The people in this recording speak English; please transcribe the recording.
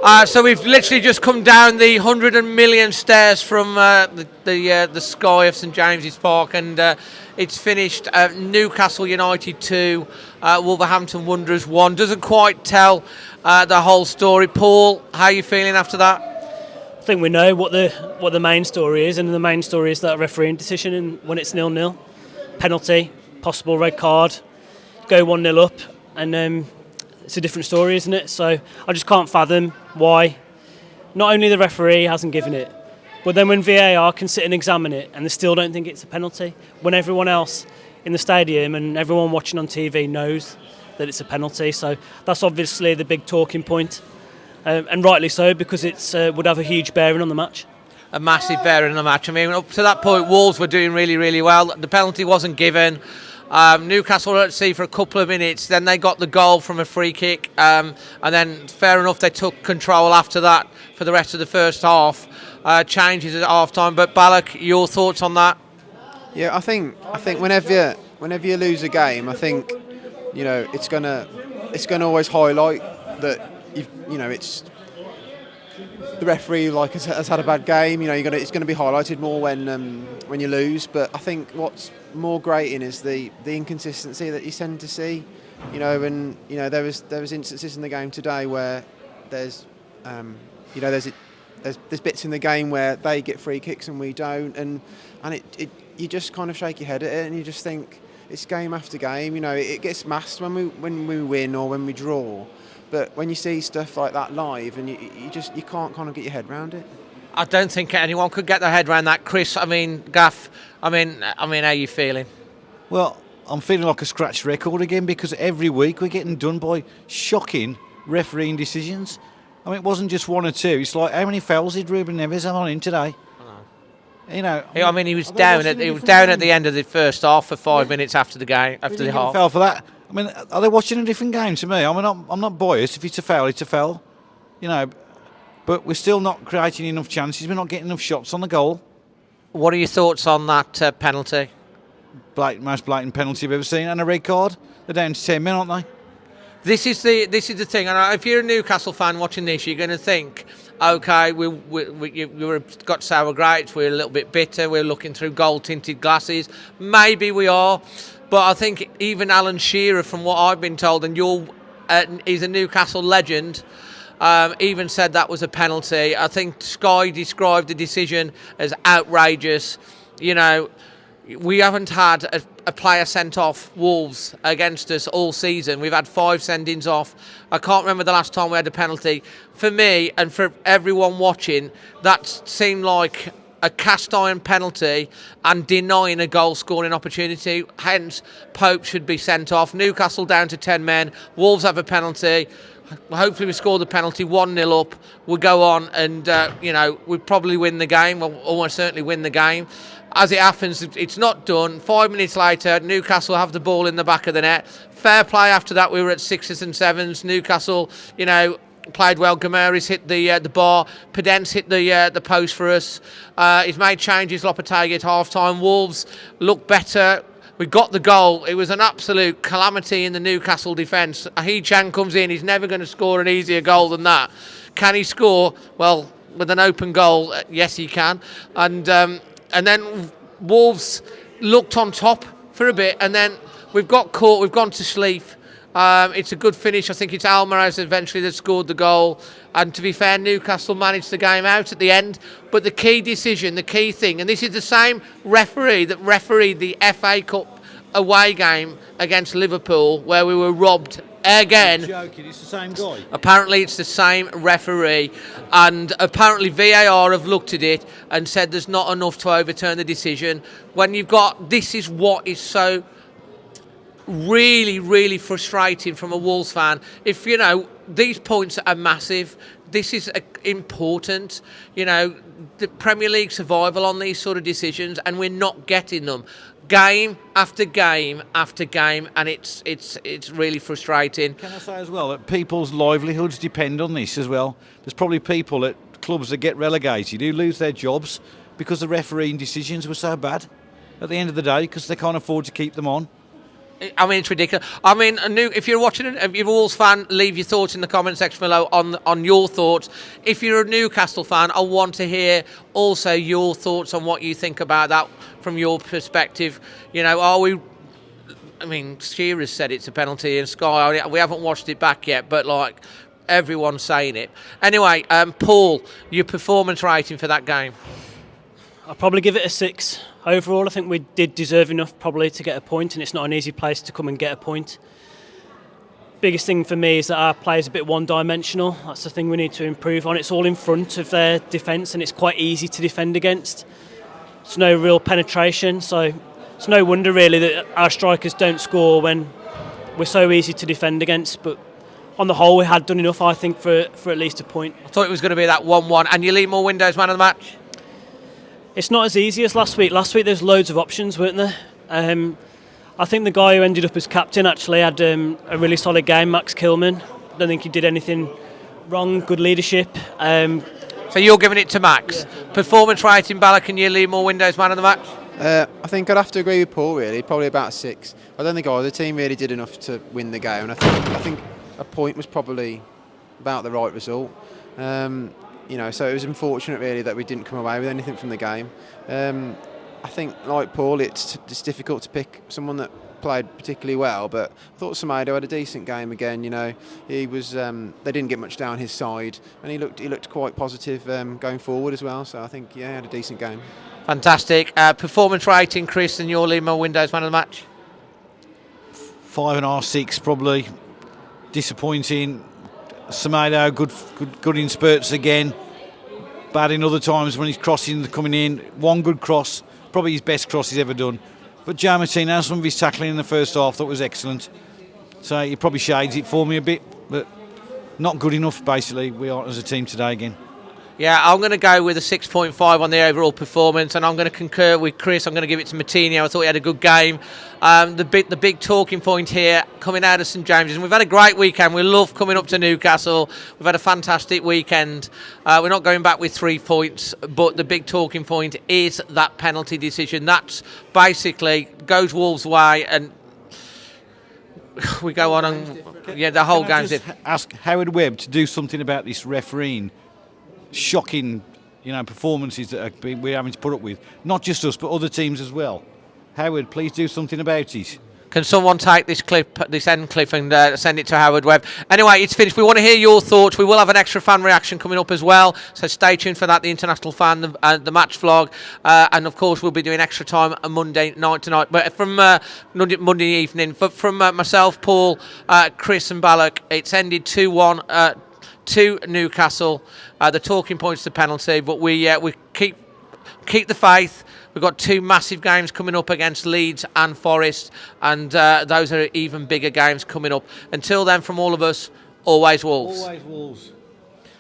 So we've literally just come down the 100 million stairs from the sky of St James's Park, and it's finished Newcastle United 2, Wolverhampton Wanderers 1. Doesn't quite tell the whole story. Paul, how are you feeling after that? I think we know what the main story is, and the main story is that refereeing decision, and when it's 0-0, penalty, possible red card, go 1-0 up, and it's a different story, isn't it? So I just can't fathom why not only the referee hasn't given it, but then when VAR can sit and examine it and they still don't think it's a penalty, when everyone else in the stadium and everyone watching on TV knows that it's a penalty. So that's obviously the big talking point, and rightly so, because it would have a huge bearing on the match. A massive bearing on the match. I mean, up to that point, Wolves were doing really, really well. The penalty wasn't given. Newcastle were at sea for a couple of minutes, then they got the goal from a free kick, and then fair enough, they took control after that for the rest of the first half. Changes at half time. But Balak, your thoughts on that? Yeah, I think whenever you lose a game, I think it's gonna always highlight that it's the referee has had a bad game. It's going to be highlighted more when you lose. But I think what's more grating is the inconsistency that you tend to see. There was instances in the game today where there's bits in the game where they get free kicks and we don't, and you just kind of shake your head at it and you just think it's game after game. It gets masked when we win or when we draw. But when you see stuff like that live, and you can't kind of get your head around it. I don't think anyone could get their head around that, Chris. I mean, Gaff. I mean, how are you feeling? Well, I'm feeling like a scratched record again, because every week we're getting done by shocking refereeing decisions. I mean, it wasn't just one or two. It's like, how many fouls did Ruben Neves have on him today? He was down at the end of the first half for 5 minutes after the game, after the half. Foul for that. I mean, are they watching a different game to me? I mean, I'm not biased. If it's a foul, it's a foul. But we're still not creating enough chances. We're not getting enough shots on the goal. What are your thoughts on that penalty? Most blatant penalty I've ever seen, and a red card. They're down to 10 men, aren't they? This is the thing. And if you're a Newcastle fan watching this, you're going to think, okay, we've got sour grapes. We're a little bit bitter. We're looking through gold-tinted glasses. Maybe we are. But I think even Alan Shearer, from what I've been told, and he's a Newcastle legend, even said that was a penalty. I think Sky described the decision as outrageous. We haven't had a player sent off Wolves against us all season. We've had 5 sendings off. I can't remember the last time we had a penalty. For me and for everyone watching, that seemed like a cast iron penalty and denying a goal scoring opportunity. Hence, Pope should be sent off. Newcastle down to 10 men. Wolves have a penalty. Hopefully we score the penalty 1-0 up. We'll go on and we probably win the game. We'll almost certainly win the game. As it happens, it's not done. 5 minutes later, Newcastle have the ball in the back of the net. Fair play after that. We were at 6s and 7s. Newcastle, played well. Gomery's hit the bar. Pedence hit the post for us. He's made changes. Lopetegui at half-time. Wolves look better. We got the goal. It was an absolute calamity in the Newcastle defence. Ahichan comes in. He's never going to score an easier goal than that. Can he score? Well, with an open goal, yes, he can. And then Wolves looked on top for a bit, and then we've got caught. We've gone to sleep. It's a good finish. I think it's Almaraz eventually that scored the goal. And to be fair, Newcastle managed the game out at the end. But the key decision, the key thing, and this is the same referee that refereed the FA Cup away game against Liverpool, where we were robbed again. You're joking, it's the same guy. Apparently it's the same referee, and apparently VAR have looked at it and said there's not enough to overturn the decision. When you've got, this is what is so really, really frustrating from a Wolves fan. If these points are massive, this is important. The Premier League survival on these sort of decisions, and we're not getting them. Game after game after game, and it's really frustrating. Can I say as well that people's livelihoods depend on this as well? There's probably people at clubs that get relegated who lose their jobs because the refereeing decisions were so bad at the end of the day, because they can't afford to keep them on. I mean, it's ridiculous. I mean, if you're watching it, if you're a Wolves fan, leave your thoughts in the comment section below on your thoughts. If you're a Newcastle fan, I want to hear also your thoughts on what you think about that from your perspective. You know, are we... I mean, Shearer's said it's a penalty in Sky. We haven't watched it back yet, but, like, everyone's saying it. Anyway, Paul, your performance rating for that game? I'll probably give it a 6. Overall, I think we did deserve enough probably to get a point, and it's not an easy place to come and get a point. Biggest thing for me is that our play is a bit one-dimensional. That's the thing we need to improve on. It's all in front of their defence, and it's quite easy to defend against. There's no real penetration, so it's no wonder really that our strikers don't score when we're so easy to defend against. But on the whole, we had done enough, I think, for at least a point. I thought it was going to be that 1-1. And you LEAMORE Windows man of the match? It's not as easy as last week. Last week there's loads of options, weren't there? I think the guy who ended up as captain actually had a really solid game, Max Kilman. I don't think he did anything wrong, good leadership. So you're giving it to Max. Yeah. Performance rating, Ballack, and you LEAMORE Windows man of the match? I think I'd have to agree with Paul, really, probably about 6. I don't think either team really did enough to win the game, and I think a point was probably about the right result. You know, so it was unfortunate really that we didn't come away with anything from the game. I think, like Paul, it's difficult to pick someone that played particularly well, but I thought Semedo had a decent game again. You know, he was they didn't get much down his side, and he looked quite positive going forward as well. So I think he had a decent game. Fantastic. Performance rating, Chris, and your LEAMORE Windows man of the match? 5.5, 6 probably. Disappointing. Semedo, good in spurts again. Bad in other times when he's crossing, coming in. One good cross, probably his best cross he's ever done. But Joe Martinez, some of his tackling in the first half, thought was excellent. So he probably shades it for me a bit, but not good enough, basically, we are as a team today again. Yeah, I'm going to go with a 6.5 on the overall performance, and I'm going to concur with Chris. I'm going to give it to Martinez. I thought he had a good game. The big talking point here coming out of St James's, and we've had a great weekend. We love coming up to Newcastle. We've had a fantastic weekend. We're not going back with 3 points, but the big talking point is that penalty decision. That's basically goes Wolves' way, and we go on and the whole game's it. Ask Howard Webb to do something about this refereeing. Shocking, performances that we're having to put up with. Not just us, but other teams as well. Howard, please do something about it. Can someone take this end clip, and send it to Howard Webb? Anyway, it's finished. We want to hear your thoughts. We will have an extra fan reaction coming up as well, so stay tuned for that, the International Fan, the match vlog, and of course we'll be doing extra time on Monday night tonight, but from Monday evening. But from myself, Paul, Chris and Ballack, it's ended 2-1 to Newcastle. The talking points to penalty, but we keep the faith. We've got 2 massive games coming up against Leeds and Forest, and those are even bigger games coming up. Until then, from all of us, always Wolves. Always Wolves.